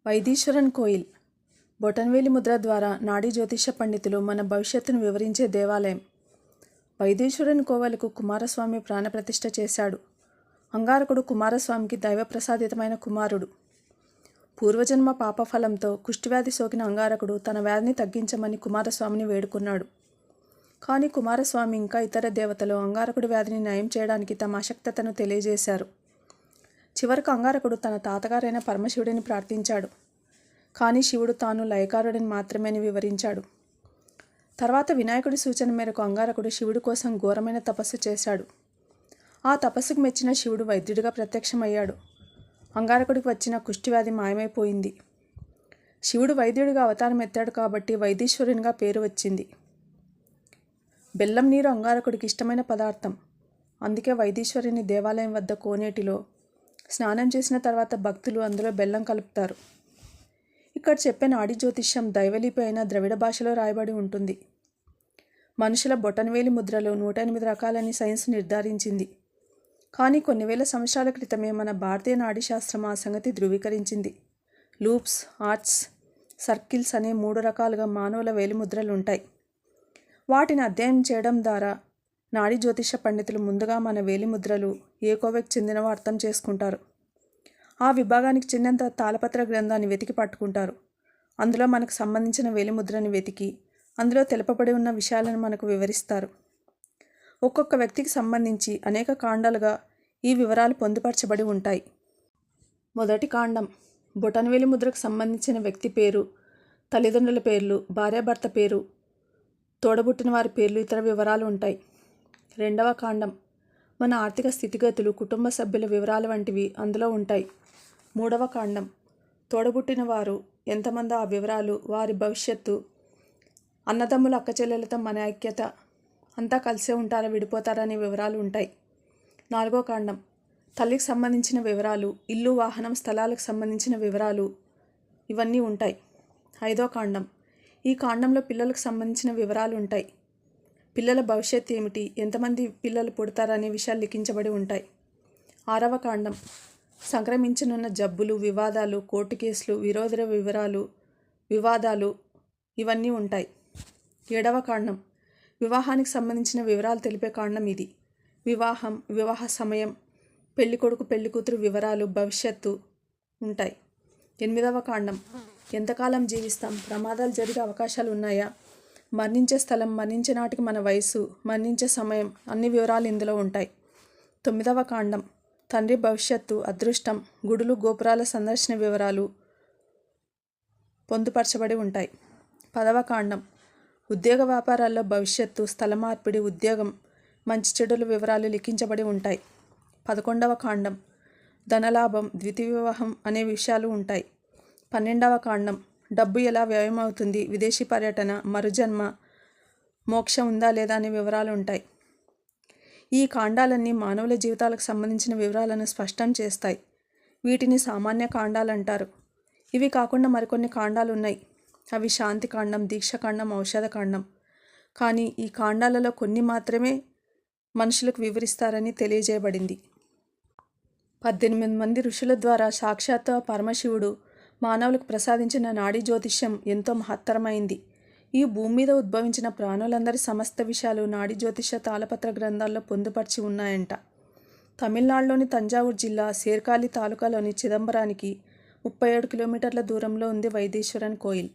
వైదీశ్వరన్ కోయిల్ బొటనవేలి ముద్ర ద్వారా నాడీ జ్యోతిష పండితులు మన భవిష్యత్తును వివరించే దేవాలయం. వైదీశ్వరుని కోవెలకు కుమారస్వామి ప్రాణప్రతిష్ఠ చేశాడు. అంగారకుడు కుమారస్వామికి దైవప్రసాదితమైన కుమారుడు. పూర్వజన్మ పాపఫలంతో కుష్ఠవ్యాధి సోకిన అంగారకుడు తన వ్యాధిని తగ్గించమని కుమారస్వామిని వేడుకున్నాడు. కానీ కుమారస్వామి ఇంకా ఇతర దేవతలు అంగారకుడి వ్యాధిని నయం చేయడానికి తమ అశక్తతను తెలియజేశారు. చివరకు అంగారకుడు తన తాతగారైన పరమశివుడిని ప్రార్థించాడు. కానీ శివుడు తాను లయకారుడిని మాత్రమే వివరించాడు. తర్వాత వినాయకుడి సూచన మేరకు అంగారకుడు శివుడి కోసం ఘోరమైన తపస్సు చేశాడు. ఆ తపస్సుకు మెచ్చిన శివుడు వైద్యుడిగా ప్రత్యక్షమయ్యాడు. అంగారకుడికి వచ్చిన కుష్ఠవ్యాధి మాయమైపోయింది. శివుడు వైద్యుడిగా అవతారం ఎత్తాడు కాబట్టి వైదీశ్వరునిగా పేరు వచ్చింది. బెల్లం నీరు అంగారకుడికి ఇష్టమైన పదార్థం. అందుకే వైదీశ్వరుని దేవాలయం వద్ద కోనేటిలో స్నానం చేసిన తర్వాత భక్తులు అందులో బెల్లం కలుపుతారు. ఇక్కడ చెప్పే నాడీ జ్యోతిష్యం దైవలిపి అయిన ద్రవిడ భాషలో రాయబడి ఉంటుంది. మనుషుల బొటనవేలి ముద్రలో 108 రకాలని సైన్స్ నిర్ధారించింది. కానీ కొన్ని వేల సంవత్సరాల క్రితమే మన భారతీయ నాడీ శాస్త్రం ఆ సంగతి ధృవీకరించింది. లూప్స్, ఆర్ట్స్, సర్కిల్స్ అనే 3 రకాలుగా మానవుల వేలిముద్రలు ఉంటాయి. వాటిని అధ్యయనం చేయడం ద్వారా నాడీ జ్యోతిష పండితులు ముందుగా మన వేలిముద్రలు ఏ కోవెకు చెందినవో అర్థం చేసుకుంటారు. ఆ విభాగానికి చెందినంత తాళపత్ర గ్రంథాన్ని వెతికి పట్టుకుంటారు. అందులో మనకు సంబంధించిన వేలిముద్రని వెతికి అందులో తెలుపబడి ఉన్న విషయాలను మనకు వివరిస్తారు. ఒక్కొక్క వ్యక్తికి సంబంధించి అనేక కాండాలుగా ఈ వివరాలు పొందుపరచబడి ఉంటాయి. మొదటి కాండం బొటనవేలి ముద్రకు సంబంధించిన వ్యక్తి పేరు, తల్లిదండ్రుల పేర్లు, భార్యాభర్త పేరు, తోడబుట్టిన వారి పేర్లు, ఇతర వివరాలు ఉంటాయి. రెండవ కాండం మన ఆర్థిక స్థితిగతులు, కుటుంబ సభ్యుల వివరాలు వంటివి అందులో ఉంటాయి. మూడవ కాండం తోడబుట్టిన వారు ఎంతమంది, ఆ వివరాలు, వారి భవిష్యత్తు, అన్నదమ్ముల అక్కచెల్లెలతో మన ఐక్యత, అంతా కలిసే ఉంటారా విడిపోతారా అనే వివరాలు ఉంటాయి. నాలుగో కాండం తల్లికి సంబంధించిన వివరాలు, ఇల్లు, వాహనం, స్థలాలకు సంబంధించిన వివరాలు, ఇవన్నీ ఉంటాయి. ఐదో కాండం ఈ కాండంలో పిల్లలకు సంబంధించిన వివరాలు ఉంటాయి. పిల్లల భవిష్యత్తు ఏమిటి, ఎంతమంది పిల్లలు పుడతారనే విషయాలు లిఖించబడి ఉంటాయి. ఆరవ కాండం సంక్రమించనున్న జబ్బులు, వివాదాలు, కోర్టు కేసులు, విరోధుల వివరాలు, వివాదాలు, ఇవన్నీ ఉంటాయి. ఏడవ కాండం వివాహానికి సంబంధించిన వివరాలు తెలిపే కాండం ఇది. వివాహం, వివాహ సమయం, పెళ్ళికొడుకు పెళ్ళికూతురు వివరాలు, భవిష్యత్తు ఉంటాయి. ఎనిమిదవ కాండం ఎంతకాలం జీవిస్తాం, ప్రమాదాలు జరిగే అవకాశాలు ఉన్నాయా, మరణించే స్థలం, మరణించే నాటికి మన వయసు, మరణించే సమయం, అన్ని వివరాలు ఇందులో ఉంటాయి. తొమ్మిదవ కాండం తండ్రి భవిష్యత్తు, అదృష్టం, గుడులు, గోపురాల సందర్శన వివరాలు పొందుపరచబడి ఉంటాయి. పదవ కాండం ఉద్యోగ వ్యాపారాల్లో భవిష్యత్తు, స్థల మార్పిడి, ఉద్యోగం, మంచి చెడుల వివరాలు లిఖించబడి ఉంటాయి. 11వ కాండం ధనలాభం, ద్వితీయ వివాహం అనే విషయాలు ఉంటాయి. 12వ కాండం డబ్బు ఎలా వ్యయం అవుతుంది, విదేశీ పర్యటన, మరుజన్మ, మోక్షం ఉందా లేదా అనే వివరాలు ఉంటాయి. ఈ కాండాలన్నీ మానవుల జీవితాలకు సంబంధించిన వివరాలను స్పష్టం చేస్తాయి. వీటిని సామాన్య కాండాలు అంటారు. ఇవి కాకుండా మరికొన్ని కాండాలు ఉన్నాయి. అవి శాంతి కాండం, దీక్ష కాండం, ఔషధ కాండం. కానీ ఈ కాండాలలో కొన్ని మాత్రమే మనుషులకు వివరిస్తారని తెలియజేయబడింది. 18 మంది ఋషుల ద్వారా సాక్షాత్తు పరమశివుడు మానవులకు ప్రసాదించిన నాడీ జ్యోతిష్యం ఎంతో మహత్తరమైంది. ఈ భూమి మీద ఉద్భవించిన ప్రాణులందరి సమస్త విషయాలు నాడీ జ్యోతిష తాళపత్ర గ్రంథాల్లో పొందుపరిచి ఉన్నాయంట. తమిళనాడులోని తంజావూరు జిల్లా సేర్కాలి తాలూకాలోని చిదంబరానికి 37 కిలోమీటర్ల దూరంలో ఉంది వైదీశ్వరన్ కోయిల్.